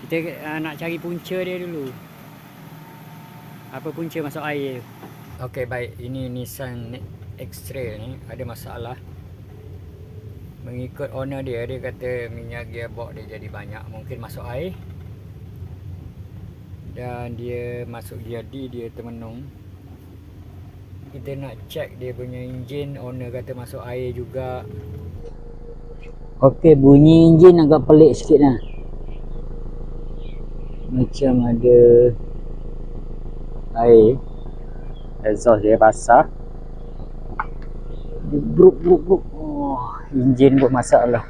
Kita nak cari punca dia dulu. Apa punca masuk air? Okey, baik. Ini Nissan X-Trail ni ada masalah. Mengikut owner dia, dia kata minyak gearbox dia jadi banyak, mungkin masuk air. Dan dia masuk gear D, dia termenung. Kita nak check dia punya enjin, owner kata masuk air juga. Okey, bunyi enjin agak pelik sikit lah. Macam ada air. Exhaust dia basah. Dia bruk. Oh, enjin buat masalah.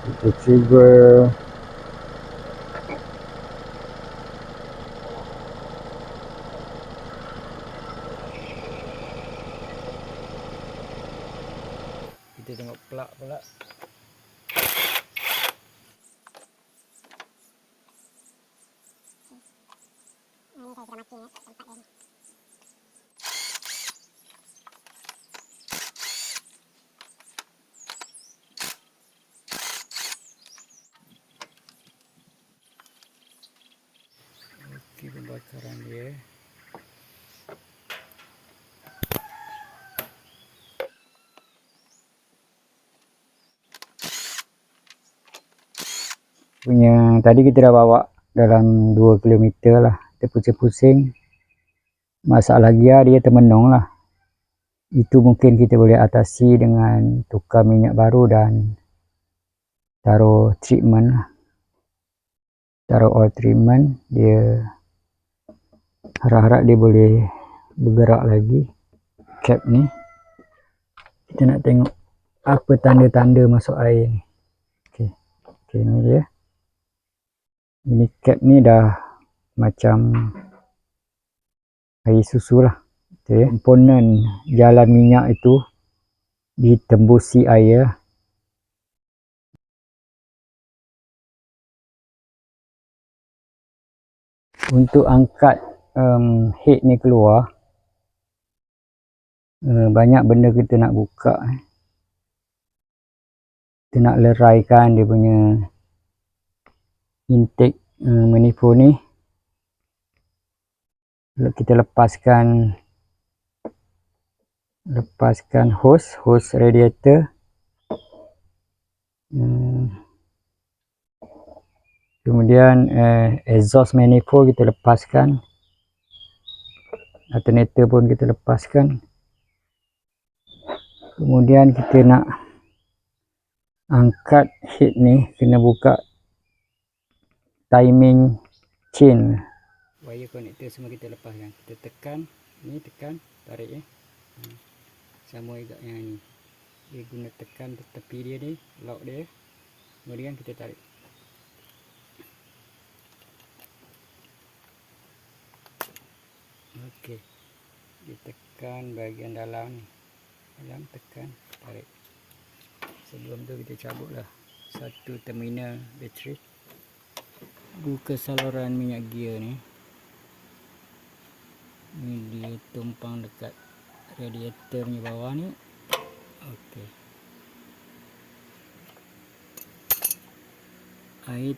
Kita cuba kita tengok plug pula. Okey, pembakaran dia. Punya tadi kita dah bawa dalam 2 km lah. Kita pusing-pusing. Masalah gear dia termenung lah. Itu mungkin kita boleh atasi dengan tukar minyak baru dan taruh treatment lah. Taruh oil treatment, dia harap-harap dia boleh bergerak lagi. Cap ni kita nak tengok apa tanda-tanda masuk air ni. Okey, ni dia. Ini cap ni dah macam air susu lah. Okay. Komponen jalan minyak itu ditembusi air. Untuk angkat head ni keluar, banyak benda kita nak buka. Kita nak leraikan dia punya intake manifold ni. Kita lepaskan hose radiator. Kemudian exhaust manifold kita lepaskan. Alternator pun kita lepaskan. Kemudian kita nak angkat head ni, kena buka timing chain. Wire connector semua kita lepaskan. Kita tekan, ni tekan, tarik ya. Sama juga yang ni. Dia guna tekan tepi dia ni, lock dia. Kemudian kita tarik. Okey. Ditekan bahagian dalam ni. Dalam tekan, tarik. Sebelum tu kita cabutlah satu terminal bateri. Buka saluran minyak gear ni. Ni dia tumpang dekat radiator ni bawah ni. Okey. Air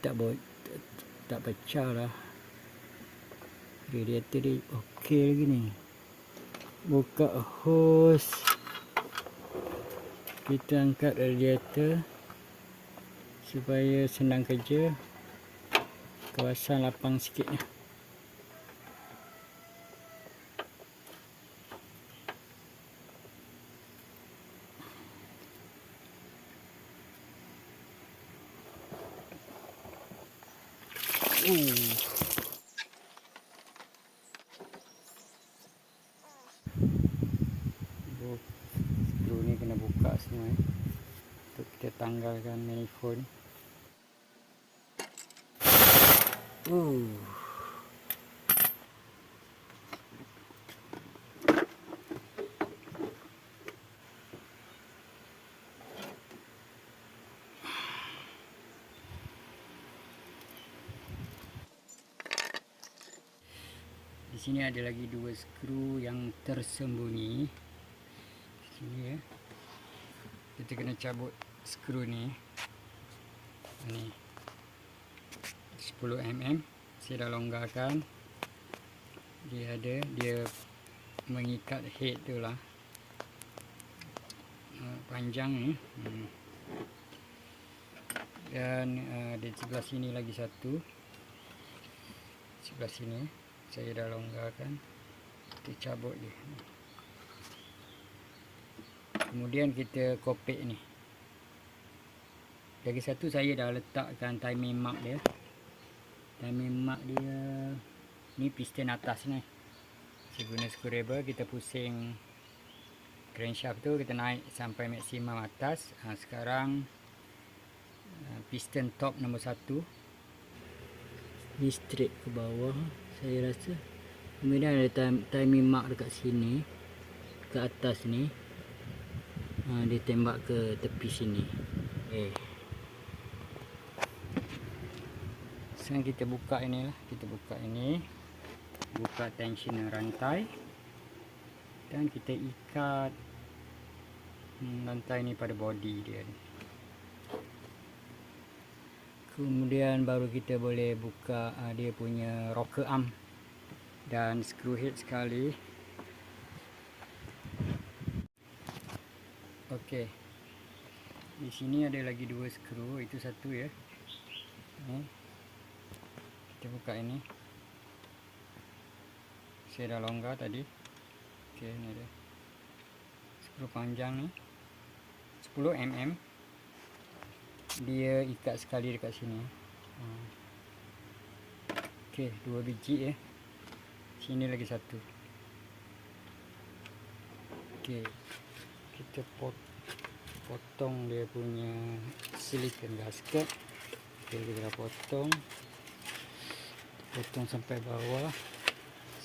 tak pecah lah. Radiator dia okey lagi ni. Buka hose. Kita angkat radiator supaya senang kerja. Kawasan lapang sikit ni. Skru ni kena buka semua untuk kita tanggalkan manifold ni. Di sini ada lagi 2 skru yang tersembunyi. Sini ya. Kita kena cabut skru ni 10 mm. Saya dah longgarkan. Dia mengikat head tu lah, panjang ni. Dan di sebelah sini lagi satu, sebelah sini saya dah longgarkan. Kita cabut dia. Kemudian kita kopek ni. Lagi satu saya dah letakkan timing mark dia. Timing mark dia ni piston atas ni. Saya guna screwdriver, kita pusing crankshaft tu, kita naik sampai maksimum atas. Sekarang piston top nombor 1 ni straight ke bawah saya rasa. Kemudian ada timing mark dekat sini, ke atas ni. Dia tembak ke tepi sini. Sekarang kita buka ini lah. Kita buka ini, buka tensioner rantai, dan kita ikat rantai ni pada body dia ni. Kemudian baru kita boleh buka dia punya rocker arm dan screw head sekali. Okey. Di sini ada lagi 2 skru, itu satu ya. Kita buka ini. Saya dah longgar tadi. Okey, ni dia. Skru panjang ni 10 mm. Dia ikat sekali dekat sini. Okey, 2 biji ya. Sini lagi satu. Okey. Kita potong dia punya silicon gasket. Okey, kita dah potong sampai bawah.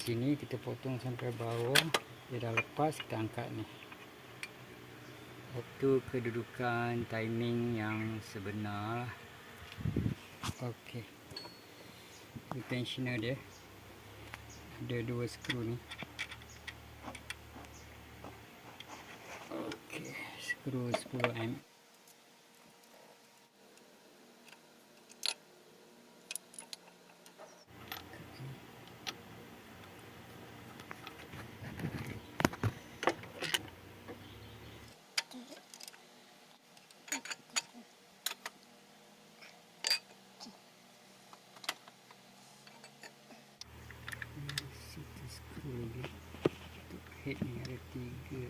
Sini kita potong sampai bawah. Dia dah lepas, kita angkat ni. Itu kedudukan timing yang sebenar. Okey. Ini tensioner dia. Ada 2 skru ni. Okey, skru 10 mm. Untuk head ni ada 3.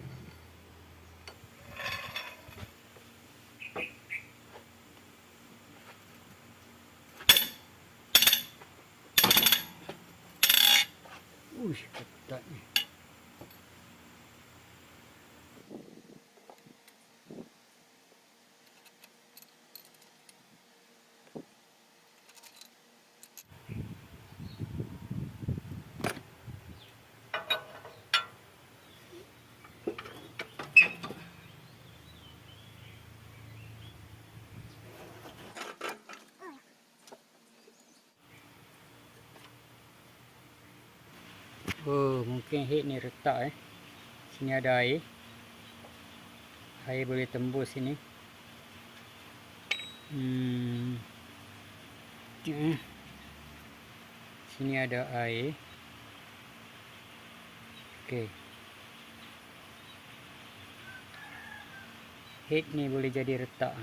Uish, ketat ni. Oh, mungkin head ni retak Sini ada air. Air boleh tembus sini. Sini ada air. Okey. Head ni boleh jadi retak.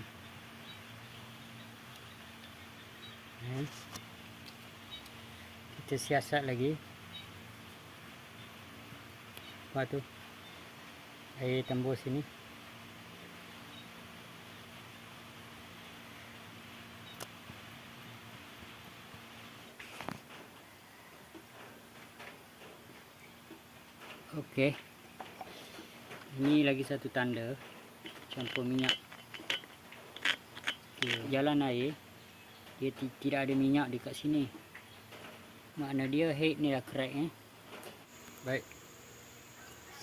Kita siasat lagi. Apa tu? Air tembus sini. Okey. Ini lagi satu tanda campur minyak. Okey, jalan air dia tidak ada minyak dekat sini. Makna dia head ni dah crack Baik.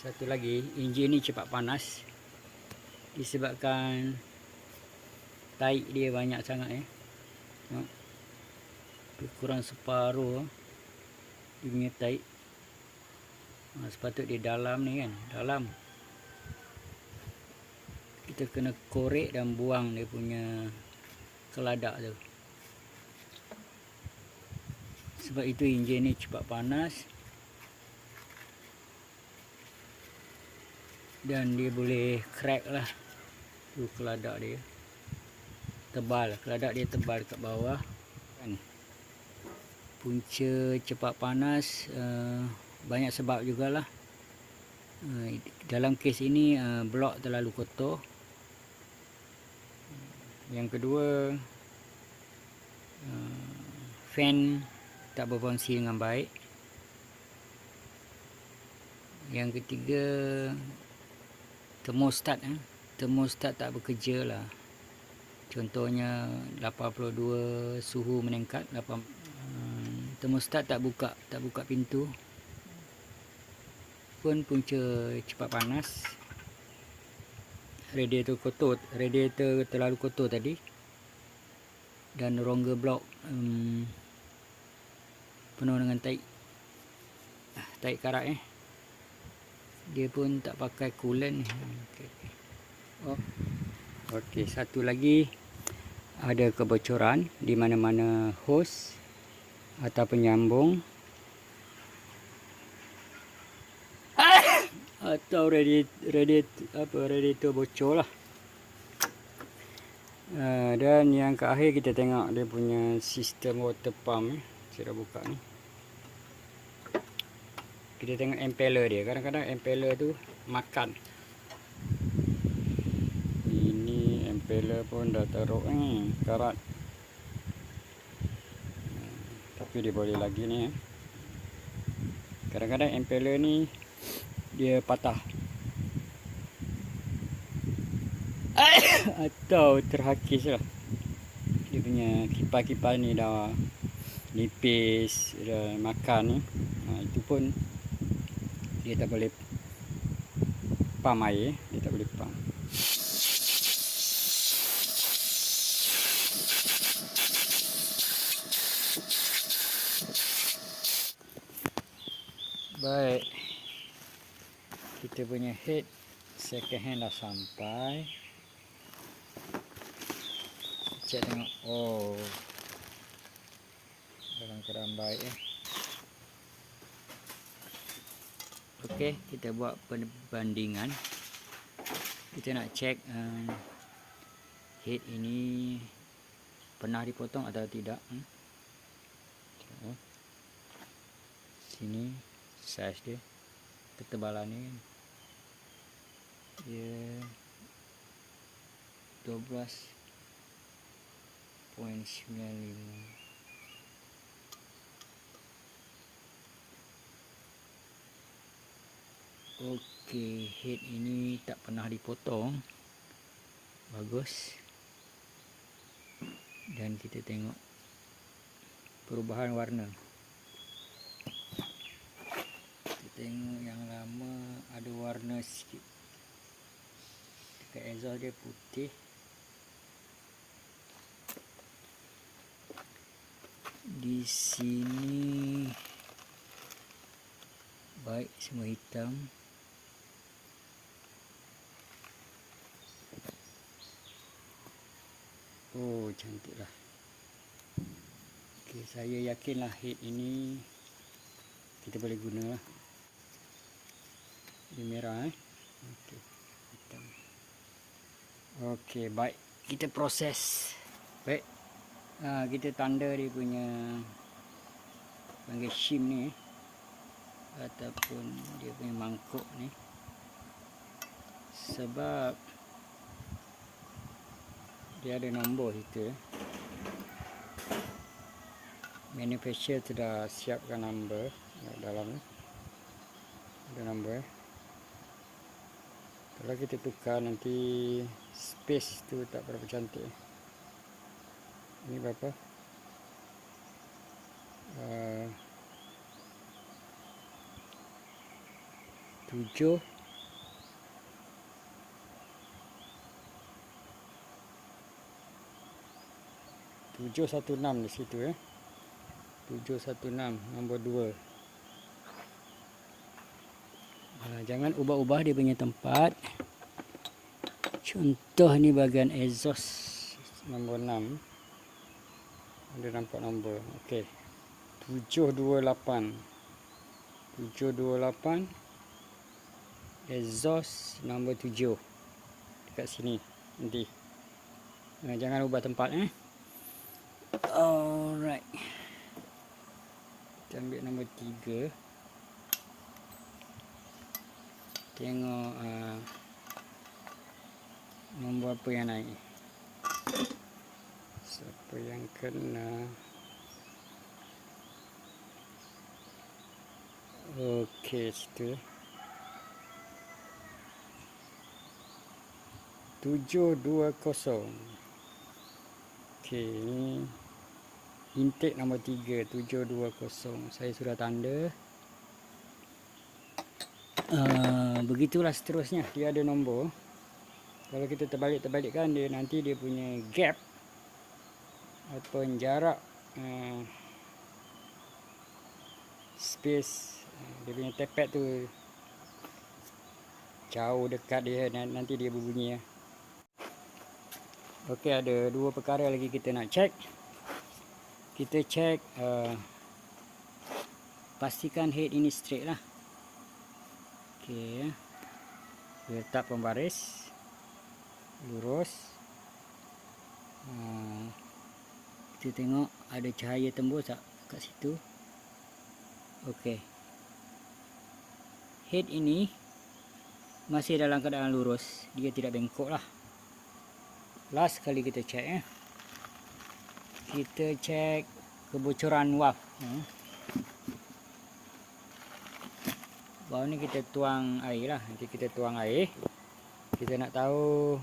Satu lagi, enjin ni cepat panas disebabkan taik dia banyak sangat kurang separuh dia punya taik. Sepatut dia dalam ni kan, dalam. kita kena korek dan buang dia punya keladak tu. Sebab itu enjin ni cepat panas dan dia boleh crack lah. Tu keladak dia tebal, keladak dia tebal kat bawah kan. Punca cepat panas banyak sebab jugalah. Dalam kes ini blok terlalu kotor. Yang kedua, fan tak berfungsi dengan baik. Yang ketiga, termostat tak bekerja lah. Contohnya 82 suhu meningkat, termostat tak buka pintu. Pun punca cepat panas. Radiator terlalu kotor tadi, dan rongga blok penuh dengan taik karat dia pun tak pakai coolant. Okey, satu lagi, ada kebocoran di mana-mana hos atau penyambung atau radiator bocor lah. Dan yang ke akhir kita tengok dia punya sistem water pump. Saya dah buka ni. Kita tengok impeller dia. Kadang-kadang impeller tu makan. Ini impeller pun dah teruk ni karat. Tapi dia boleh lagi ni. Kadang-kadang impeller ni dia patah atau terhakis lah. Dia punya kipas-kipas ni dah nipis, dah makan ni. Itu pun dia tak boleh pump air, dia tak boleh pump. Baik, kita punya head second hand dah sampai. Cek tengok, dalam keadaan baik Okey, kita buat perbandingan. Kita nak cek head ini pernah dipotong atau tidak. Sini saiz dia, ketebalan ni dia 12.95. Okey, head ini tak pernah dipotong. Bagus. Dan kita tengok perubahan warna. Kita tengok yang lama ada warna sikit. Dekat exhaust dia putih. Di sini baik, semua hitam. Cantik lah. Okey, saya yakinlah head ini kita boleh guna lah. Dia merah Okey, hitam. Okey, baik, kita proses. Baik, kita tanda dia punya panggil shim ni ataupun dia punya mangkuk ni, sebab dia ada nombor situ. Manufacturer sudah siapkan nombor dalam ni. Ada nombor. Kalau kita tukar nanti space tu tak berapa cantik. Ini berapa? 7 716 di situ 716 nombor 2. Jangan ubah-ubah dia punya tempat. Contoh ni bahagian exhaust nombor 6. Ada nampak nombor. Okey. 728. 728 exhaust nombor 7. Dekat sini nanti. Jangan ubah tempat Alright. Kita ambil nombor 3. Tengok nombor apa yang naik. Siapa yang kena. Okey, situ 720. Okey, ni intake nombor 3, 720. Saya sudah tanda. Begitulah seterusnya. Dia ada nombor. Kalau kita terbalik-terbalikkan dia, nanti dia punya gap ataupun jarak space dia punya tepet tu jauh dekat dia, nanti dia berbunyi. Okey, ada dua perkara lagi kita nak check. Kita check pastikan head ini straight lah. Okey, letak pembaris lurus. Kita tengok ada cahaya tembus tak kat situ. Okey, head ini masih dalam keadaan lurus, dia tidak bengkok lah. Last kali kita check kita check kebocoran valve. Bawah ni kita tuang air lah. Nanti kita tuang air. Kita nak tahu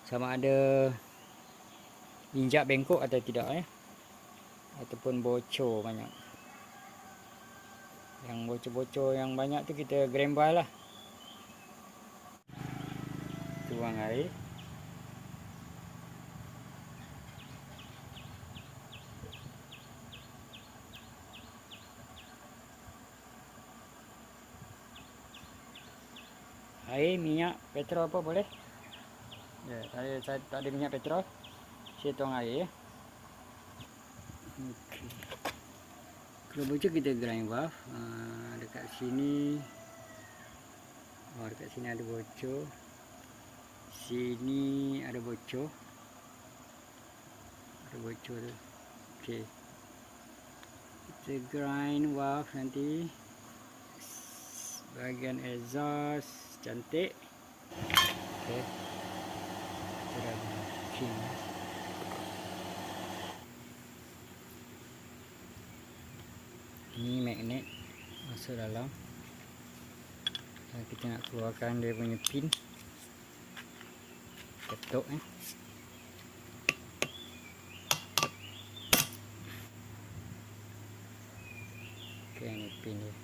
sama ada injak bengkok atau tidak ataupun bocor banyak. Yang bocor-bocor yang banyak tu kita grembai lah. Tuang air. Air, minyak, petrol apa boleh? Ya, saya tak ada minyak petrol. Saya tuang air. Okey. Kalau bocor kita grind valve. Dekat sini. Dekat sini ada bocor. Sini ada bocor. Ada bocor tu. Okey. Kita grind valve nanti. Bahagian exhaust cantik. Okey. Kita dah bikin. Ini magnet masuk dalam. Dan kita nak keluarkan dia punya pin. Ketuk Okey, ini pin dia.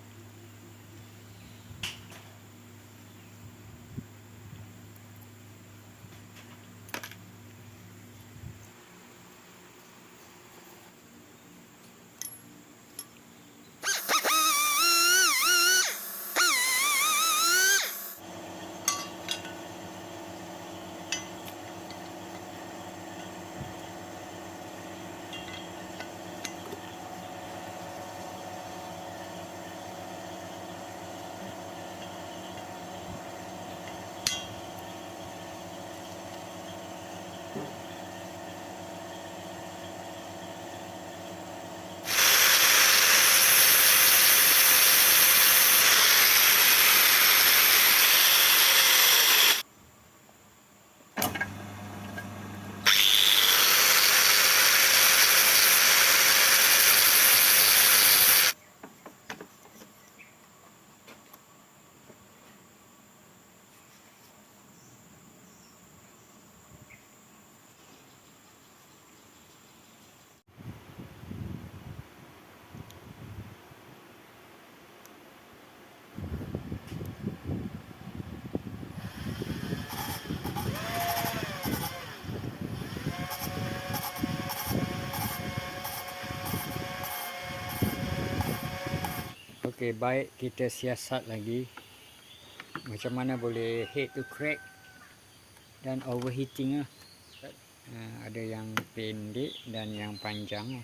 Okey, baik kita siasat lagi macam mana boleh head to crack dan overheating lah. Ada yang pendek dan yang panjang lah.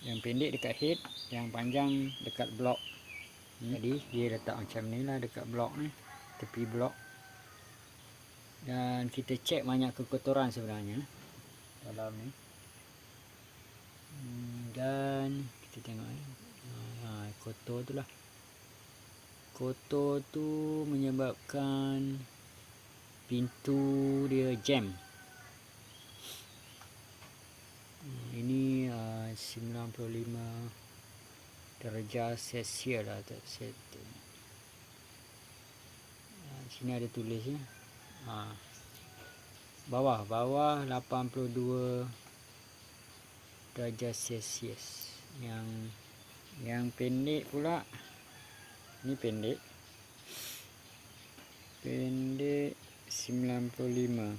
Yang pendek dekat head, yang panjang dekat blok. Jadi dia letak macam ni lah dekat blok ni, tepi blok. Dan kita cek banyak kekotoran sebenarnya dalam ni. Dan kita tengok ni, kotor tu lah. Kotor tu menyebabkan pintu dia jam. Ini 95 darjah Celsius lah, tak setting. Sini ada tulisnya. Bawah 82 darjah Celsius. Yang pendek pula, ni pendek 95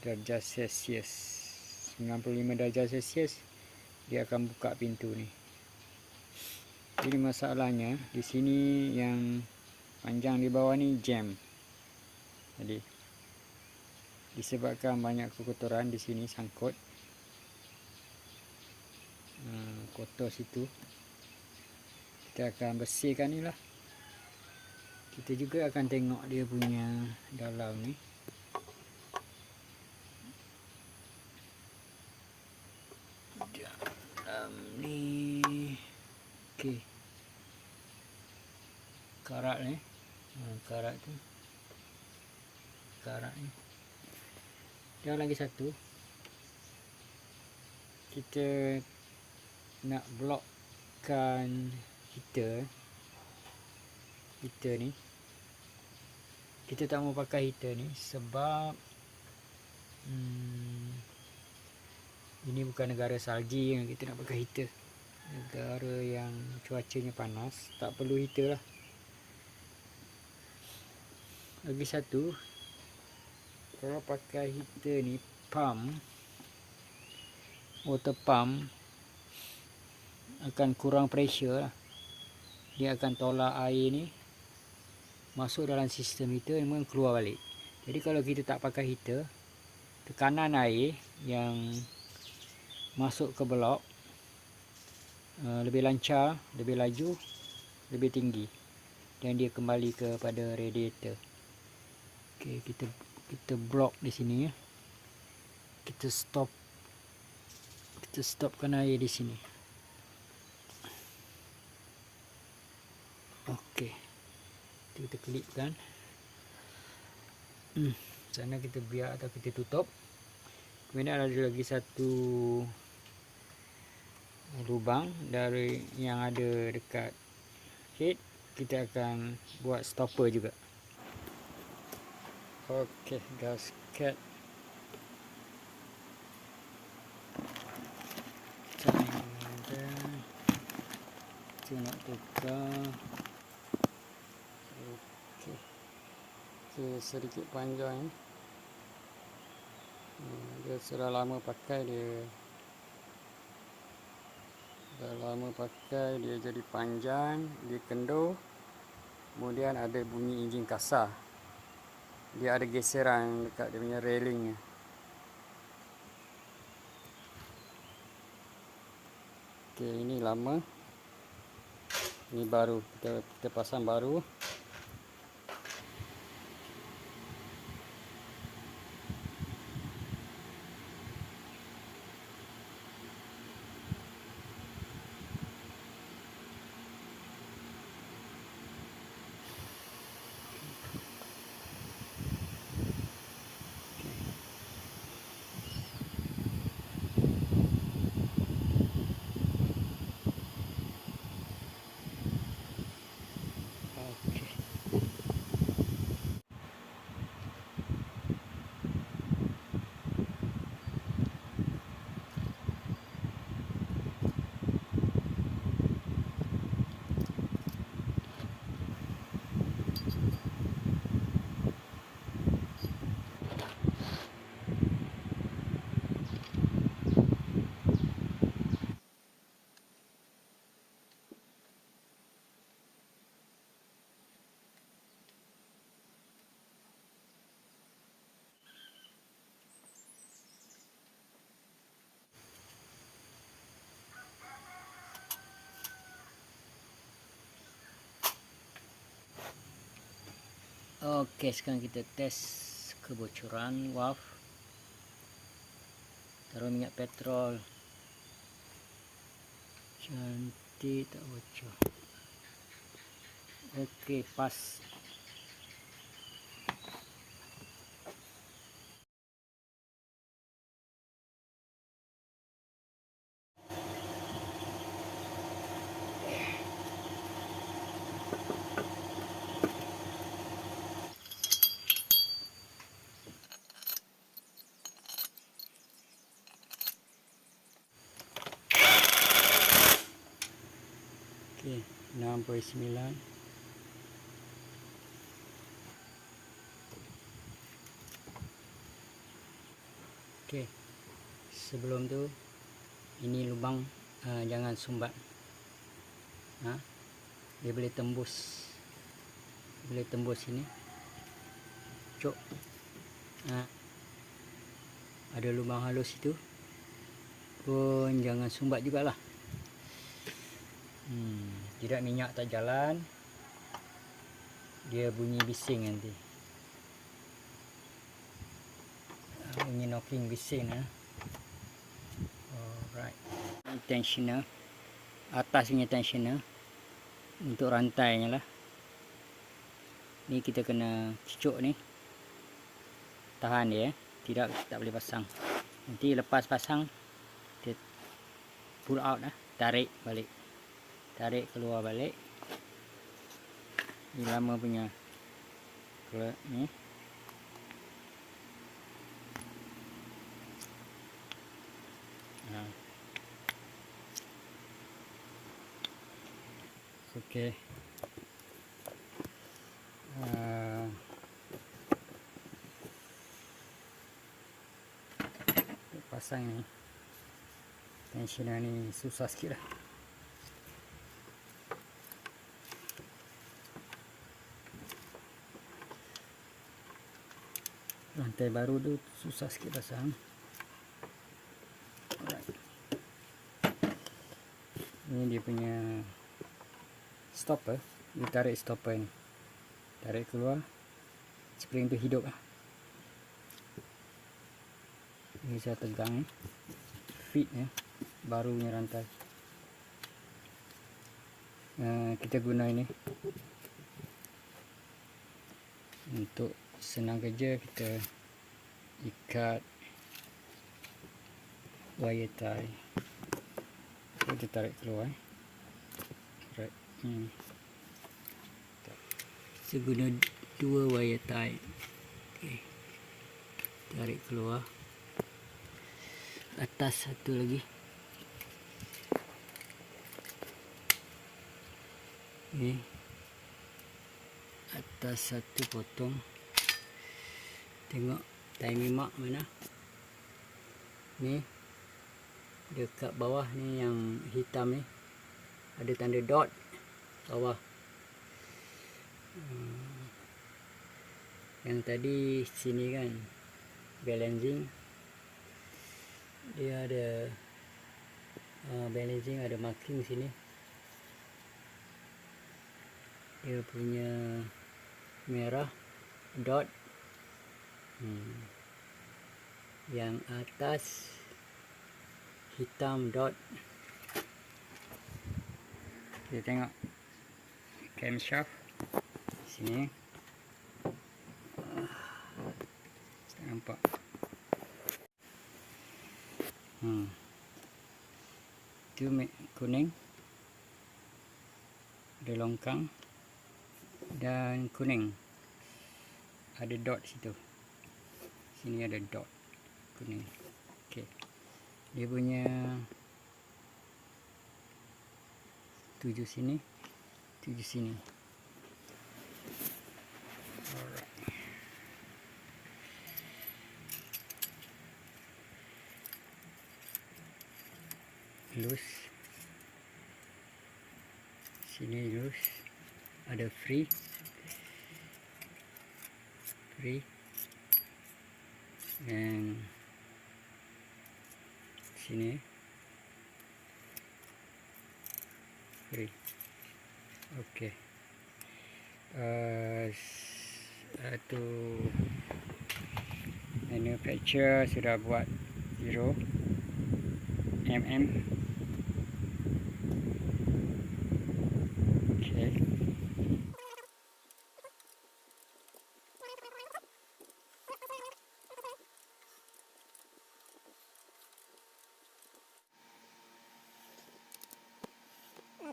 darjah Celsius. 95 darjah Celsius dia akan buka pintu ni. Jadi masalahnya di sini yang panjang di bawah ni jam. Jadi disebabkan banyak kekotoran di sini sangkut, kotor situ, kita akan bersihkan ni lah. Kita juga akan tengok dia punya dalam ni. Dalam ni, okey, karat ni, karat tu, karat ni. Dan lagi satu, kita nak blokkan heater ni. Kita tak mau pakai heater ni sebab ini bukan negara salji yang kita nak pakai heater. Negara yang cuacanya panas, tak perlu heater lah. Lagi satu, kalau pakai heater ni, water pump akan kurang pressure lah. Dia akan tolak air ni masuk dalam sistem heater dan keluar balik. Jadi kalau kita tak pakai heater, tekanan air yang masuk ke blok lebih lancar, lebih laju, lebih tinggi, dan dia kembali kepada radiator. Okey, kita block di sini ya. Kita stopkan air di sini. Okey, kita klipkan. Sana kita biar atau kita tutup. Kemudian ada lagi satu lubang dari yang ada dekat head. Kita akan buat stopper juga. Okey, gasket. Kita nak tukar. Okey, sedikit panjang. Dia sudah lama pakai, dia jadi panjang, dia kendur. Kemudian ada bunyi enjin kasar. Dia ada geseran dekat dia punya railing. Okey, ini lama, ini baru, kita pasang baru. Okey. Oke, sekarang kita tes kebocoran valve. Taruh minyak petrol. Cantik, tak bocor. Oke, pas. Oke, 6,9. Oke, sebelum tu ini lubang, jangan sumbat. Dia boleh tembus ini, cok. Ada lubang halus itu pun jangan sumbat jugalah. Tidak, minyak tak jalan, dia bunyi bising nanti. Bunyi knocking, bising. Alright. Tensioner, atasnya tensioner untuk rantainya lah. Ni kita kena cucuk ni, tahan dia, tidak, tak boleh pasang. Nanti lepas pasang kita pull out lah, tarik balik, tarik keluar balik. Ni lama punya keluar ni. Okey. Pasang ni tensioner ni susah sikit lah. Rantai baru tu susah sikit pasang. Ini dia punya stopper. Dia tarik stopper ni, tarik keluar, spring tu hidup lah. Ini saya tegang ni, fit ya, barunya rantai. Kita guna ini untuk senang kerja. Kita ikat wire tie, kita tarik keluar. Right. Saya guna 2 wire tie. Okay. Tarik keluar. Atas satu lagi. Ni atas satu potong. Tengok timing mark mana. Ni dekat bawah ni yang hitam ni, ada tanda dot bawah. Yang tadi sini kan balancing, dia ada balancing, ada marking sini. Dia punya merah dot. Yang atas hitam dot. Kita tengok camshaft sini. Nampak. Itu kuning, ada longkang, dan kuning, ada dot situ. Sini ada dot kuning. Okey, dia punya 7 sini, 7 sini. Alright. Loose, sini loose, ada free, dan sini free. Okey. satu manufacturer sudah buat 0 mm. Okay.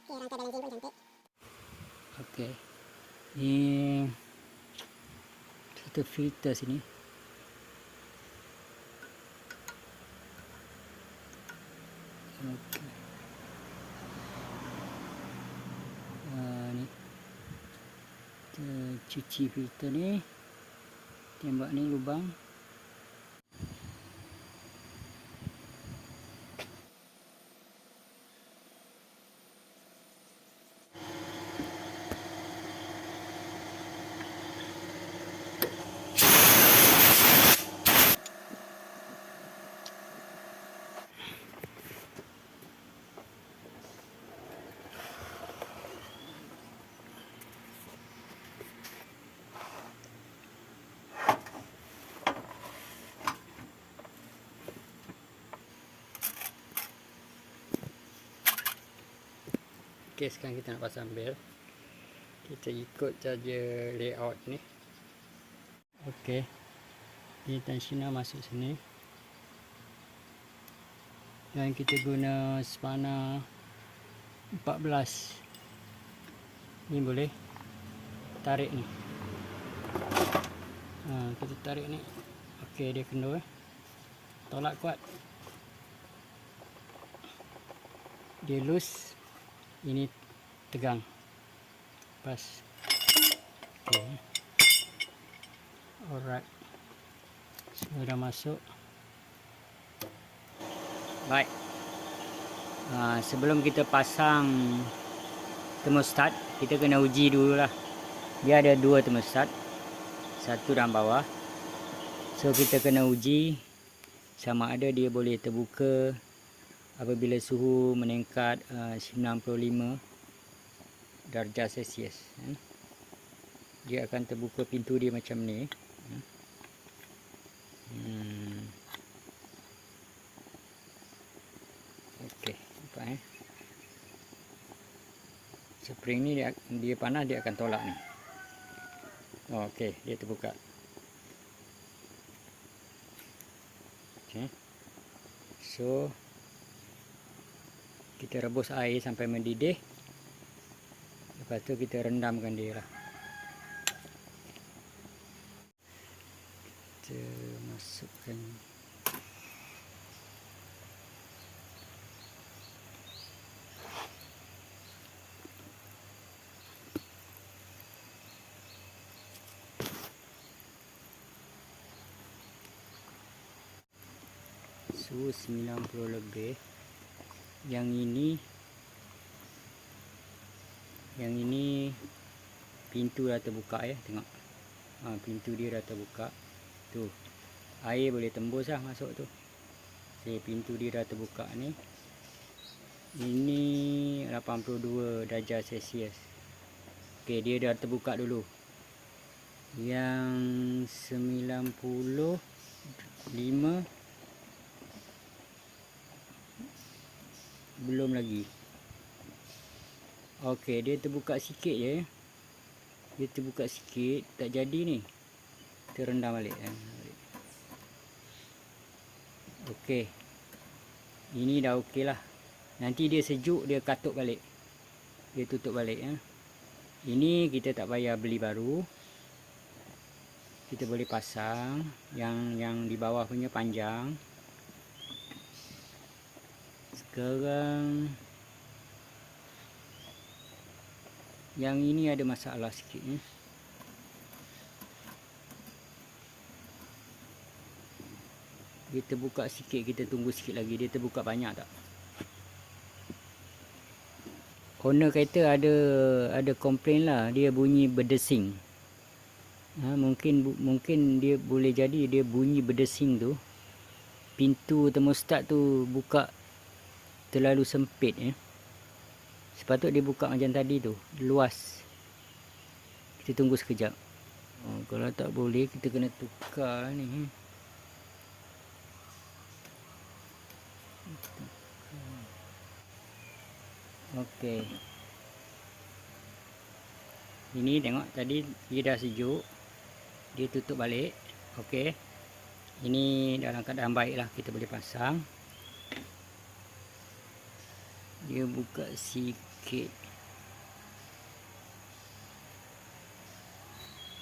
Rangka dalam jenggot cantik. Okey. Ni satu filter sini. Okey. Ni kita cuci filter ni. Tembak ni lubang. Okey, sekarang kita nak pasang bel. Kita ikut saja layout ni. Okey. Ni tensioner masuk sini. Dan kita guna spana 14. Ni boleh tarik ni. Kita tarik ni. Okey, dia kendor. Tolak kuat. Dia loose. Ini tegang. Pas. Okey. Alright. Sudah masuk. Baik. Sebelum kita pasang termostat, kita kena uji dulu lah. Dia ada 2 termostat. Satu dalam bawah. So kita kena uji sama ada dia boleh terbuka apabila suhu meningkat 95 darjah Celsius. Dia akan terbuka pintu dia macam ni. Okey, nampak spring ni dia panas, dia akan tolak ni. Okey, dia terbuka. Okey. So kita rebus air sampai mendidih. Lepas tu kita rendamkan dia lah. Kita masukkan suhu 90 lebih. Yang ini pintu dah terbuka ya, tengok. Pintu dia dah terbuka. Tu. Air boleh tembus lah masuk tu. Okay, pintu dia dah terbuka ni. Ini 82 darjah Celsius. Okey, dia dah terbuka dulu. Yang 95 belum lagi. Okey, dia terbuka sikit je. Dia terbuka sikit, tak jadi ni. Kita rendam balik. Okey. Ini dah okey lah. Nanti dia sejuk, dia katuk balik. Dia tutup balik ya. Ini kita tak payah beli baru. Kita boleh pasang yang di bawah punya panjang. Sekarang yang ini ada masalah sikit ni. Dia terbuka sikit, kita tunggu sikit lagi. Dia terbuka banyak tak? Owner kereta ada komplain lah, dia bunyi berdesing. Mungkin dia boleh jadi dia bunyi berdesing tu. Pintu termostat tu buka terlalu sempit ya. Sepatut dia buka macam tadi tu, luas. Kita tunggu sekejap. Kalau tak boleh kita kena tukar ni. Okey. Ini tengok tadi dia dah sejuk. Dia tutup balik. Okey. Ini dalam keadaan baik lah, kita boleh pasang. Dia buka sikit.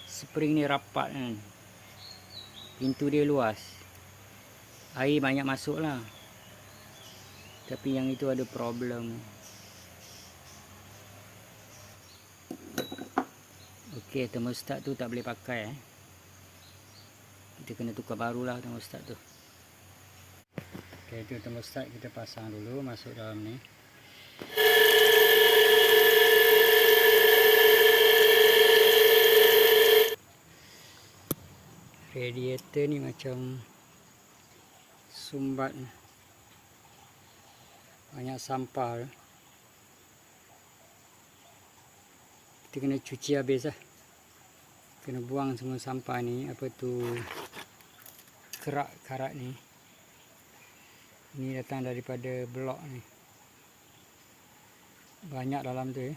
Spring ni rapat kan. Pintu dia luas. Air banyak masuk lah. Tapi yang itu ada problem. Okey, thermostat tu tak boleh pakai. Kita kena tukar barulah thermostat tu. Okey, itu thermostat kita pasang dulu masuk dalam ni. Radiator ni macam sumbat, banyak sampah. Kita kena cuci habis lah. Kena buang semua sampah ni, apa tu, kerak karat ni. Ini datang daripada blok ni. Banyak dalam tu ya.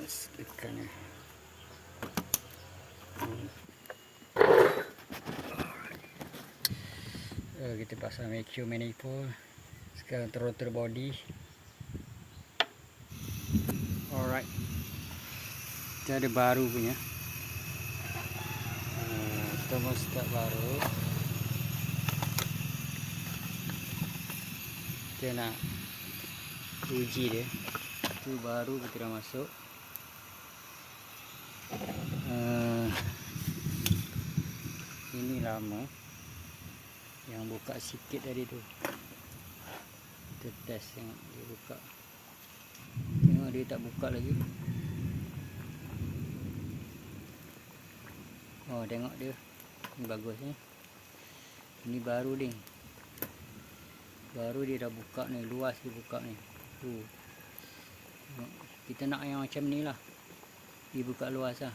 Sedekan ya. Kita pasang vacuum manifold. Sekarang throttle body. Alright. Kita ada baru punya. Thermostat baru. Kita nak uji dia. Itu baru kita dah masuk. Ini lama. Yang buka sikit tadi tu. Kita test tengok dia buka. Tengok dia tak buka lagi. Oh, tengok dia. Ini bagus ni. Ini baru ni. Baru dia dah buka ni. Luas dia buka ni. Kita nak yang macam ni lah. Dia buka luas lah.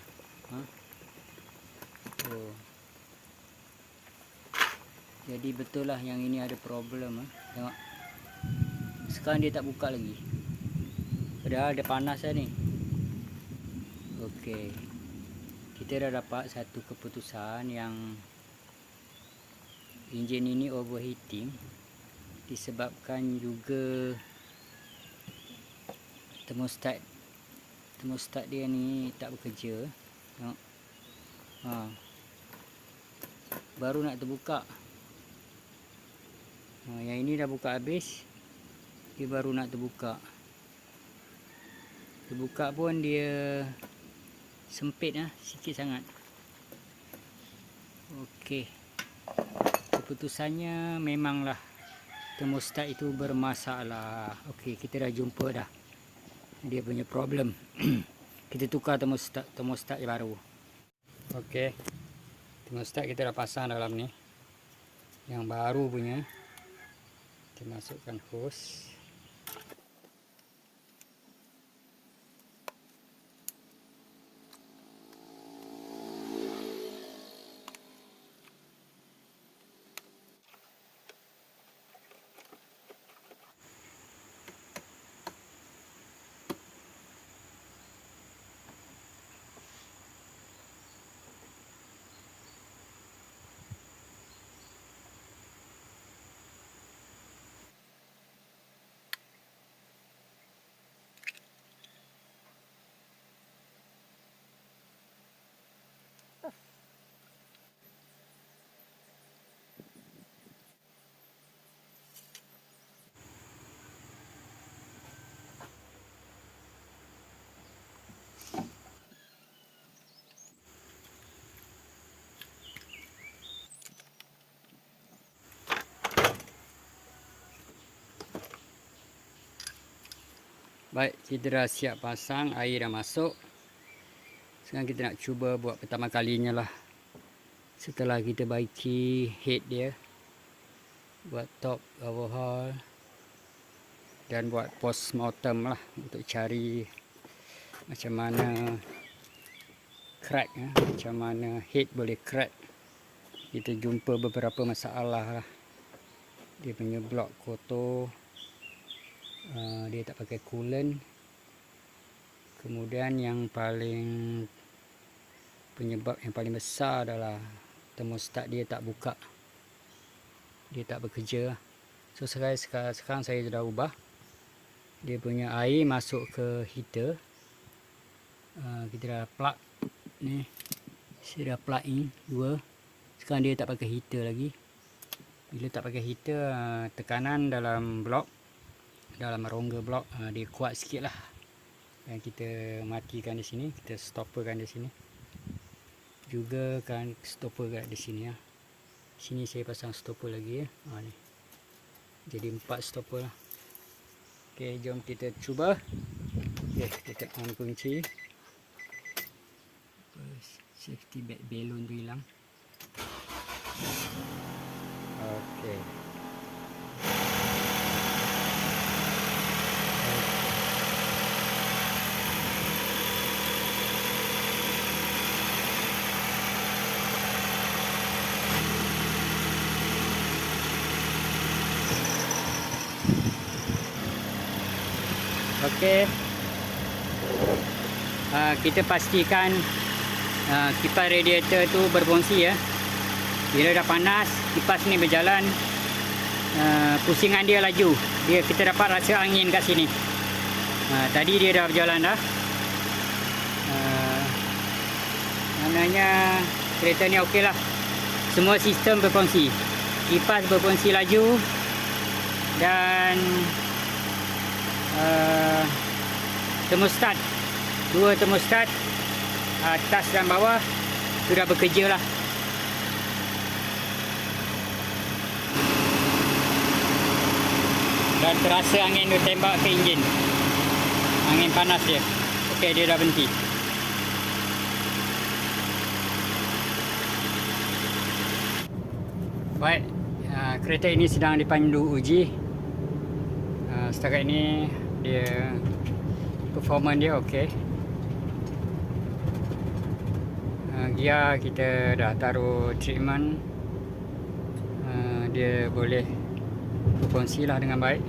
Jadi betul lah yang ini ada problem. Tengok. Sekarang dia tak buka lagi. Padahal dia panas lah ni. Okey. Kita dah dapat satu keputusan yang enjin ini overheating. Disebabkan juga thermostat dia ni tak bekerja. Tengok. Baru nak terbuka. Yang ini dah buka habis. Dia baru nak terbuka. Terbuka pun dia sempit lah, sikit sangat. Okey. Keputusannya memanglah thermostat itu bermasalah. Okey, kita dah jumpa dah dia punya problem. Kita tukar thermostat yang baru. Okey. Thermostat kita dah pasang dalam ni. Yang baru punya. Kita masukkan hose. Baik, kita dah siap pasang, air dah masuk. Sekarang kita nak cuba buat pertama kalinya lah. Setelah kita baiki head dia, buat top overhaul dan buat post mortem lah untuk cari macam mana crack, macam mana head boleh crack. Kita jumpa beberapa masalah lah. Dia punya blok kotor, dia tak pakai coolant. Kemudian yang paling penyebab yang paling besar adalah termostat dia tak buka, dia tak bekerja. So sekarang saya sudah ubah, dia punya air masuk ke heater. Kita dah plug ni, saya dah plug in 2. Sekarang dia tak pakai heater lagi. Bila tak pakai heater, tekanan dalam blok, dalam rongga blok dia kuat sikit lah. Dan kita matikan di sini, kita stopperkan di sini. Juga kan stopper kat di sini ya. Sini saya pasang stopper lagi ya. Ni. Jadi 4 stopper lah. Okey, jom kita cuba. Okey, kita on kunci. Safety bag balloon tu hilang. Okey. Okey. Kita pastikan kipas radiator tu berfungsi ya. Bila dah panas, kipas ni berjalan, pusingan dia laju. Kita dapat rasa angin kat sini. Tadi dia dah berjalan dah. Maknanya kereta ni okey lah. Semua sistem berfungsi. Kipas berfungsi laju dan termostat, 2 termostat atas dan bawah sudah bekerja lah. Dan terasa angin tu tembak ke enjin, angin panas dia. Okey, dia dah berhenti. Baik, kereta ini sedang dipandu uji. Setakat ini dia performance dia okey. Gear kita dah taruh treatment, dia boleh berfungsi lah dengan baik.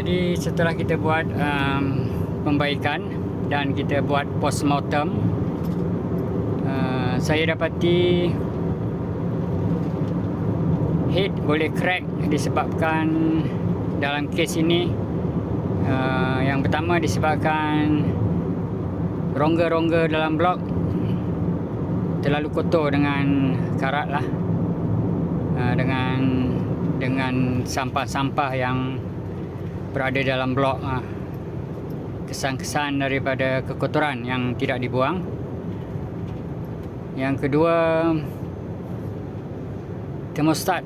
Jadi setelah kita buat pembaikan dan kita buat postmortem, saya dapati head boleh crack disebabkan dalam kes ini, yang pertama disebabkan rongga-rongga dalam blok terlalu kotor dengan karat lah, dengan sampah-sampah yang berada dalam blok, kesan-kesan daripada kekotoran yang tidak dibuang. Yang kedua, termostat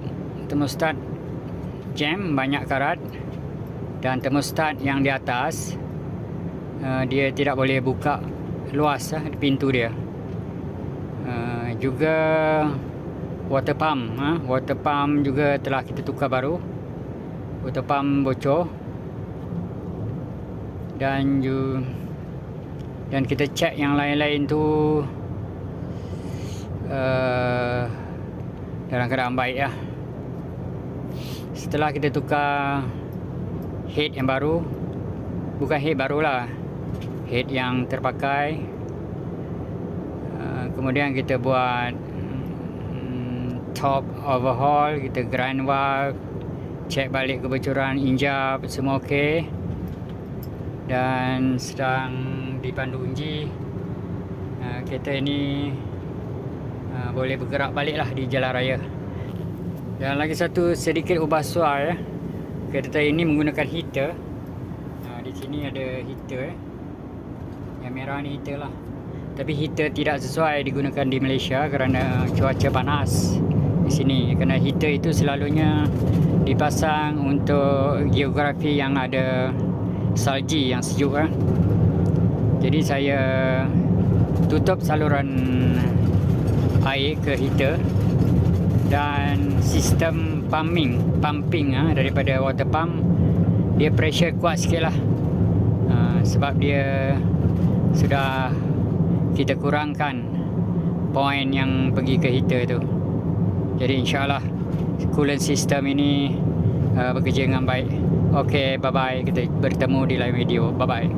jam, banyak karat, dan termostat yang di atas dia tidak boleh buka luas pintu dia. Juga water pump juga telah kita tukar baru. Water pump bocor, dan kita cek yang lain-lain tu dalam keadaan baik lah. Setelah kita tukar head yang baru, bukan head baru lah, head yang terpakai, kemudian kita buat top overhaul, kita grind valve, cek balik kebocoran injap, semua okey, dan sedang dipandu uji. Kereta ini boleh bergerak balik lah di jalan raya. Dan lagi satu sedikit ubah suara, kereta ini menggunakan heater. Di sini ada heater, yang merah ni heater lah. Tapi heater tidak sesuai digunakan di Malaysia kerana cuaca panas di sini. Kerana heater itu selalunya dipasang untuk geografi yang ada salji yang sejuk kan. Jadi saya tutup saluran air ke heater Dan sistem pumping daripada water pump, dia pressure kuat sikit lah, sebab dia sudah kita kurangkan point yang pergi ke heater tu. Jadi insyaAllah coolant system ini bekerja dengan baik. Okay, bye bye, kita bertemu di lain video. Bye bye.